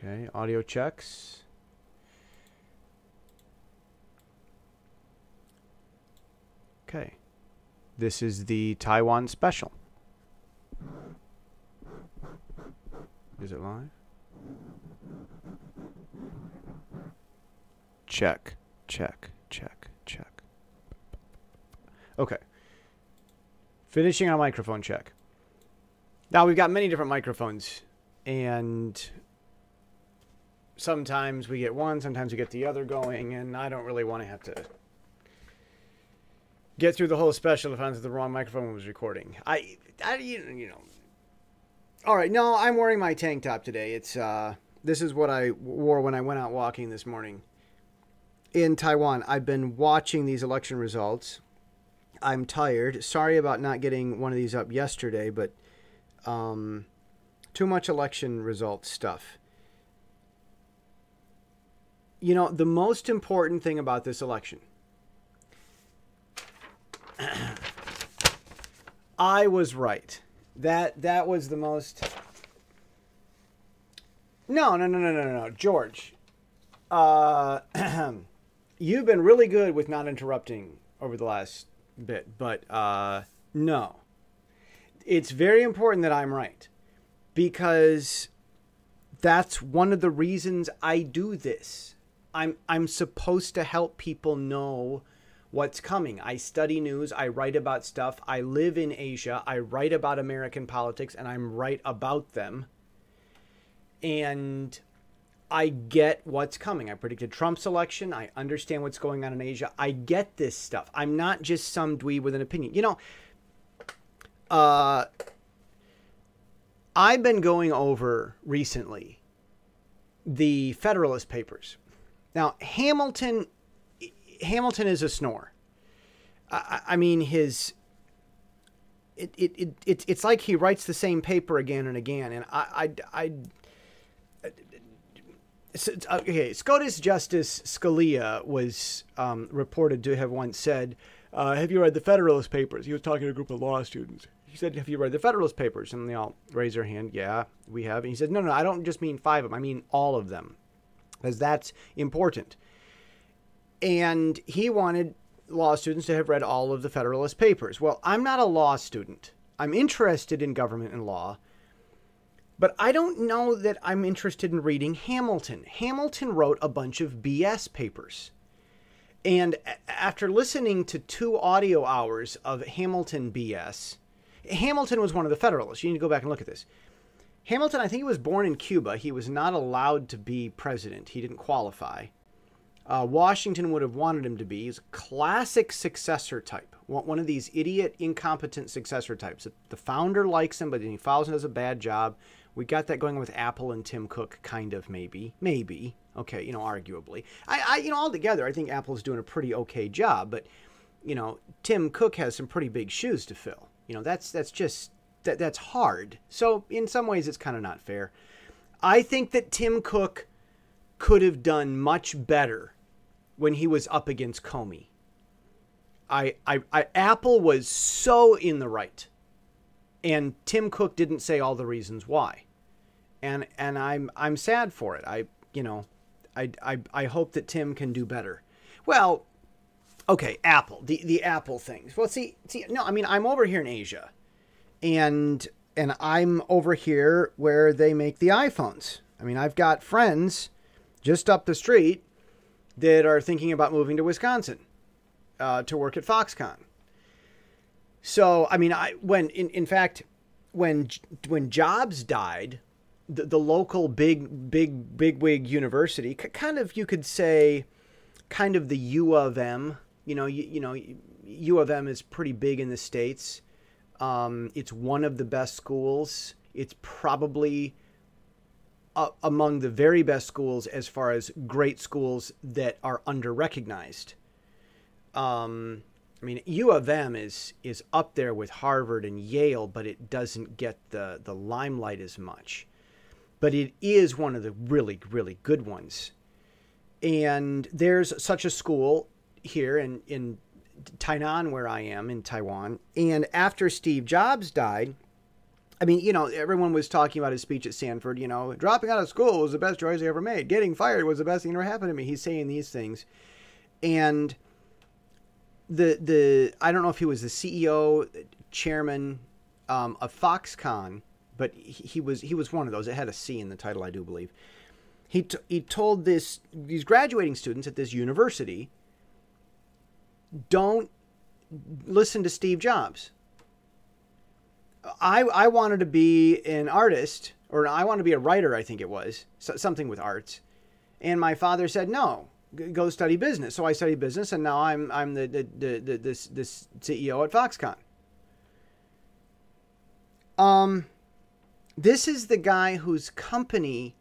Okay, audio checks. Okay. This is the Taiwan special. Is it live? Check, check, check, check. Okay. Finishing our microphone check. Now, we've got many different microphones, and sometimes we get one, sometimes we get the other going, and I don't really want to have to get through the whole special if I the wrong microphone was recording. You know. All right, no, I'm wearing my tank top today. It's this is what I wore when I went out walking this morning in Taiwan. I've been watching these election results. I'm tired. Sorry about not getting one of these up yesterday, but too much election result stuff. You know, the most important thing about this election, I was right. That was the most. No, George. You've been really good with not interrupting over the last bit, but no. It's very important that I'm right, because that's one of the reasons I do this. I'm supposed to help people know what's coming. I study news. I write about stuff. I live in Asia. I write about American politics, and I'm right about them. And I get what's coming. I predicted Trump's election. I understand what's going on in Asia. I get this stuff. I'm not just some dweeb with an opinion. You know, I've been going over recently the Federalist Papers. Now, Hamilton is a snore. I mean, it's like he writes the same paper again and again. And okay, Scottish Justice Scalia was reported to have once said, have you read the Federalist Papers? He was talking to a group of law students. He said, have you read the Federalist Papers? And they all raise their hand. Yeah, we have. And he said, no, I don't just mean 5 of them. I mean all of them, because that's important. And he wanted law students to have read all of the Federalist Papers. Well, I'm not a law student. I'm interested in government and law, but I don't know that I'm interested in reading Hamilton. Hamilton wrote a bunch of BS papers. And after listening to 2 audio hours of Hamilton BS, Hamilton was one of the Federalists. You need to go back and look at this. Hamilton, I think he was born in Cuba. He was not allowed to be president. He didn't qualify. Washington would have wanted him to be. He's a classic successor type. One of these idiot, incompetent successor types. The founder likes him, but he follows and does a bad job. We got that going with Apple and Tim Cook, kind of, maybe. Okay, arguably. Altogether, I think Apple's doing a pretty okay job, but, Tim Cook has some pretty big shoes to fill. That's hard. So in some ways, it's kind of not fair. I think that Tim Cook could have done much better when he was up against Comey. Apple was so in the right, and Tim Cook didn't say all the reasons why, and I'm sad for it. I hope that Tim can do better. Well, okay, Apple, the Apple things. Well, I'm over here in Asia, and I'm over here where they make the iPhones. I mean, I've got friends just up the street that are thinking about moving to Wisconsin to work at Foxconn. So, I mean, in fact, when Jobs died, the local bigwig university, kind of, you could say, kind of the U of M. U of M is pretty big in the States. It's one of the best schools. It's probably among the very best schools as far as great schools that are under-recognized. U of M is up there with Harvard and Yale, but it doesn't get the limelight as much. But it is one of the really, really good ones. And there's such a school here in Tainan, where I am, in Taiwan. And after Steve Jobs died, I mean, everyone was talking about his speech at Stanford, dropping out of school was the best choice I ever made. Getting fired was the best thing that ever happened to me. He's saying these things. And I don't know if he was the CEO, chairman of Foxconn, but he was one of those. It had a C in the title, I do believe. He told these graduating students at this university, don't listen to Steve Jobs. I wanted to be an artist, or I wanted to be a writer, I think it was, something with arts. And my father said, no, go study business. So I studied business, and now I'm this CEO at Foxconn. This is the guy whose company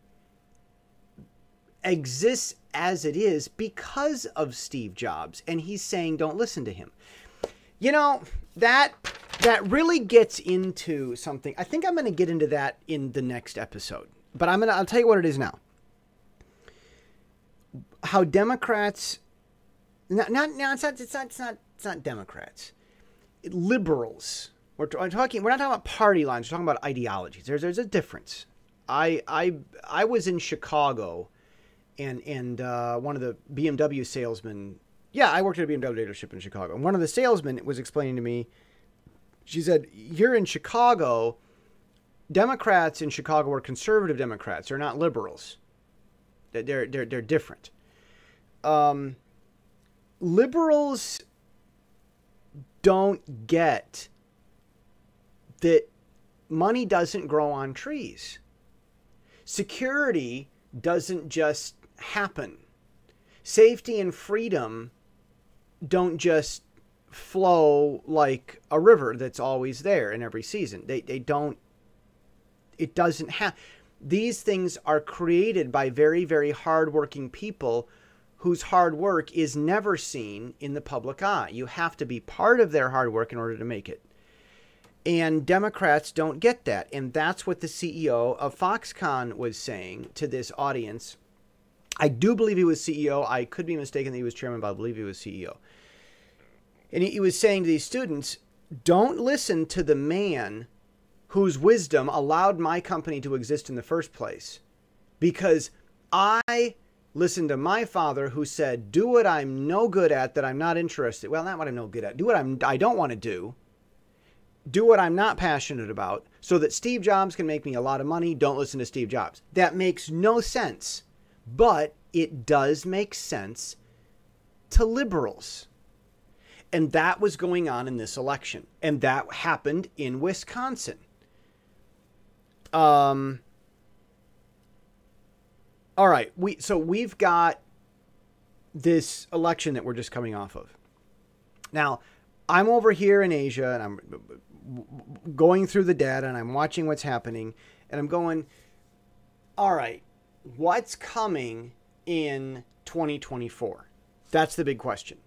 exists as it is because of Steve Jobs, and he's saying don't listen to him. That really gets into something. I think I'm going to get into that in the next episode, but I'll tell you what it is now. How Democrats, it's not Democrats, liberals. We're not talking about party lines. We're talking about ideologies. There's a difference. I was in Chicago, and one of the BMW salesmen. Yeah, I worked at a BMW dealership in Chicago. And one of the salesmen was explaining to me, she said, here in Chicago, Democrats in Chicago are conservative Democrats. They're not liberals. They're different. Liberals don't get that money doesn't grow on trees. Security doesn't just happen. Safety and freedom don't just flow like a river that's always there in every season. They don't. It doesn't have. These things are created by very, very hardworking people whose hard work is never seen in the public eye. You have to be part of their hard work in order to make it. And Democrats don't get that. And that's what the CEO of Foxconn was saying to this audience. I do believe he was CEO. I could be mistaken that he was chairman, but I believe he was CEO. And he was saying to these students, don't listen to the man whose wisdom allowed my company to exist in the first place. Because I listened to my father who said, do what I'm no good at, that I'm not interested. Well, not what I'm no good at. Do what I don't want to do. Do what I'm not passionate about so that Steve Jobs can make me a lot of money. Don't listen to Steve Jobs. That makes no sense. But it does make sense to liberals. And that was going on in this election. And that happened in Wisconsin. All right. We've got this election that we're just coming off of. Now, I'm over here in Asia, and I'm going through the data, and I'm watching what's happening, and I'm going, all right, what's coming in 2024? That's the big question.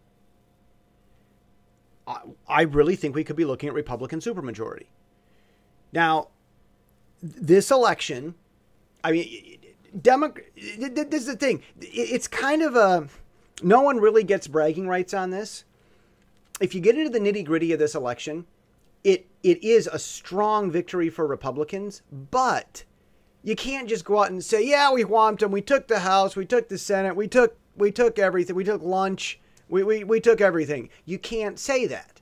I really think we could be looking at Republican supermajority. Now, this election, I mean, this is the thing. It's kind of no one really gets bragging rights on this. If you get into the nitty-gritty of this election, it is a strong victory for Republicans, but you can't just go out and say, yeah, we whomped them. We took the House. We took the Senate. We took everything. We took lunch. We took everything. You can't say that.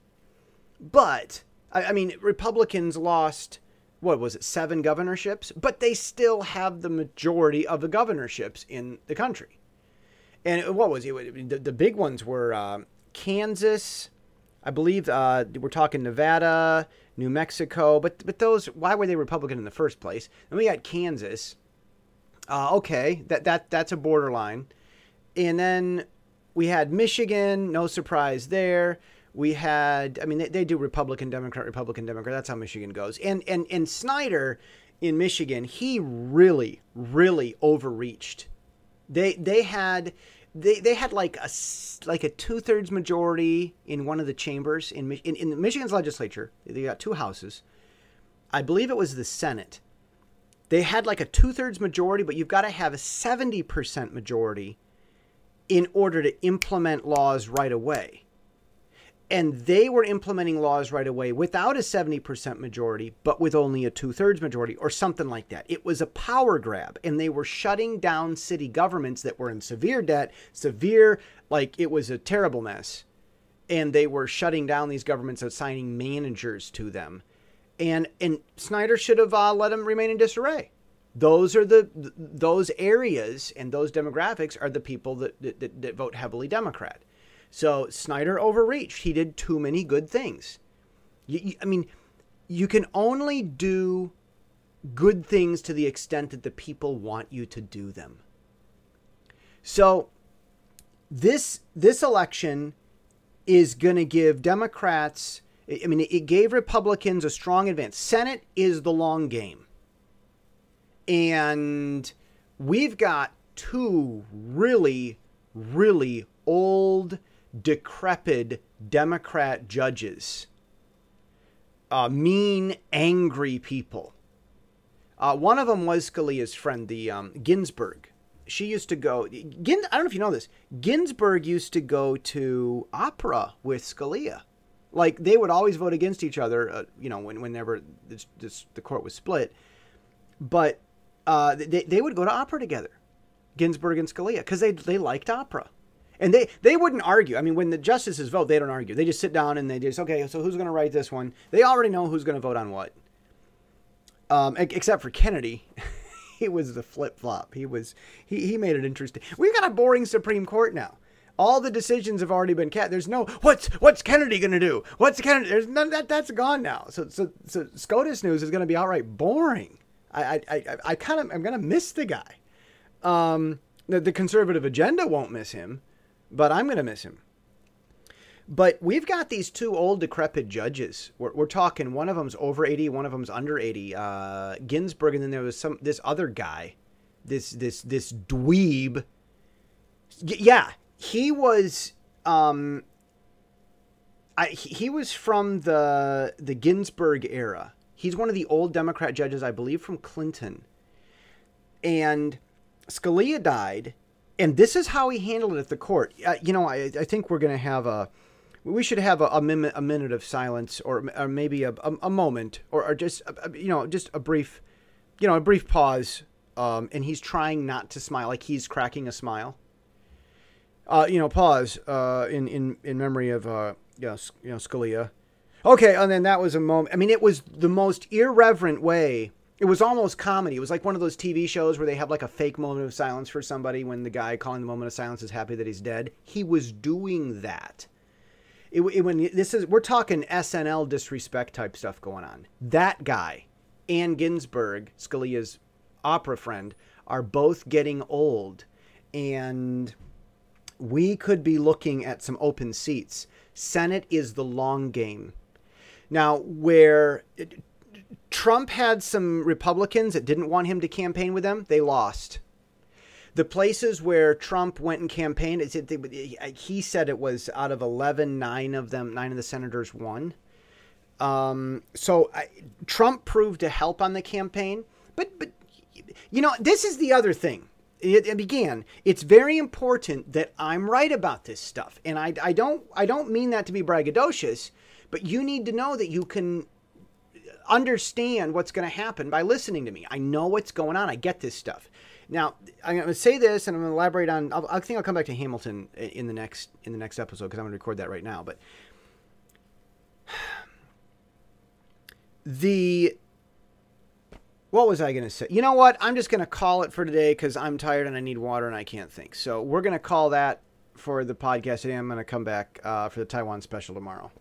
But, I mean, Republicans lost, 7 governorships? But they still have the majority of the governorships in the country. And what was it? The big ones were Kansas, I believe we're talking Nevada, New Mexico. But those, why were they Republican in the first place? And we got Kansas. Okay, that's a borderline. And then we had Michigan, no surprise there. We had, I mean, they do Republican, Democrat. That's how Michigan goes. And Snyder in Michigan, he really, really overreached. They had like a 2/3 majority in one of the chambers in Michigan's legislature. They got 2 houses. I believe it was the Senate. They had like a 2/3 majority, but you've got to have a 70% majority in order to implement laws right away. And they were implementing laws right away without a 70% majority, but with only a 2/3 majority or something like that. It was a power grab, and they were shutting down city governments that were in severe debt, like it was a terrible mess. And they were shutting down these governments, assigning managers to them. And Snyder should have let them remain in disarray. Those areas and those demographics are the people that vote heavily Democrat. So Snyder overreached. He did too many good things. You can only do good things to the extent that the people want you to do them. So this election is going to give Democrats, it gave Republicans a strong advance. Senate is the long game. And we've got two really, really old, decrepit Democrat judges. Mean, angry people. One of them was Scalia's friend, the Ginsburg. She used to go, I don't know if you know this, Ginsburg used to go to opera with Scalia. Like, they would always vote against each other, whenever the court was split. But they would go to opera together, Ginsburg and Scalia, because they liked opera. And they wouldn't argue. I mean, when the justices vote, they don't argue. They just sit down and they just, okay, so who's going to write this one? They already know who's going to vote on what. Except for Kennedy. He was the flip-flop. He made it interesting. We've got a boring Supreme Court now. All the decisions have already been cat. There's no, what's Kennedy going to do? What's Kennedy? There's none of that's gone now. So SCOTUS news is going to be outright boring. I'm going to miss the guy. The conservative agenda won't miss him, but I'm going to miss him. But we've got these two old decrepit judges. We're talking, one of them's over 80, one of them's under 80. Ginsburg, and then there was this other guy, this dweeb. Yeah, he was he was from the Ginsburg era. He's one of the old Democrat judges, I believe, from Clinton. And Scalia died, and this is how he handled it at the court. I think we're going to we should have a minute of silence, or maybe a moment, or just a brief pause. And he's trying not to smile, like he's cracking a smile. Pause. In memory of Scalia. Okay, and then that was a moment. I mean, it was the most irreverent way. It was almost comedy. It was like one of those TV shows where they have like a fake moment of silence for somebody when the guy calling the moment of silence is happy that he's dead. He was doing that. We're talking SNL disrespect type stuff going on. That guy and Ginsburg, Scalia's opera friend, are both getting old, and we could be looking at some open seats. Senate is the long game. Now, where Trump had some Republicans that didn't want him to campaign with them, they lost. The places where Trump went and campaigned, he said it was out of 11, 9 of the senators won. So Trump proved to help on the campaign. But this is the other thing. It's very important that I'm right about this stuff. And I don't mean that to be braggadocious, but you need to know that you can understand what's going to happen by listening to me. I know what's going on. I get this stuff. Now, I'm going to say this, and I'm going to elaborate on. I think I'll come back to Hamilton in the next episode, because I'm going to record that right now. But what was I going to say? You know what? I'm just going to call it for today, because I'm tired and I need water and I can't think. So we're going to call that for the podcast today. I'm going to come back for the Taiwan special tomorrow.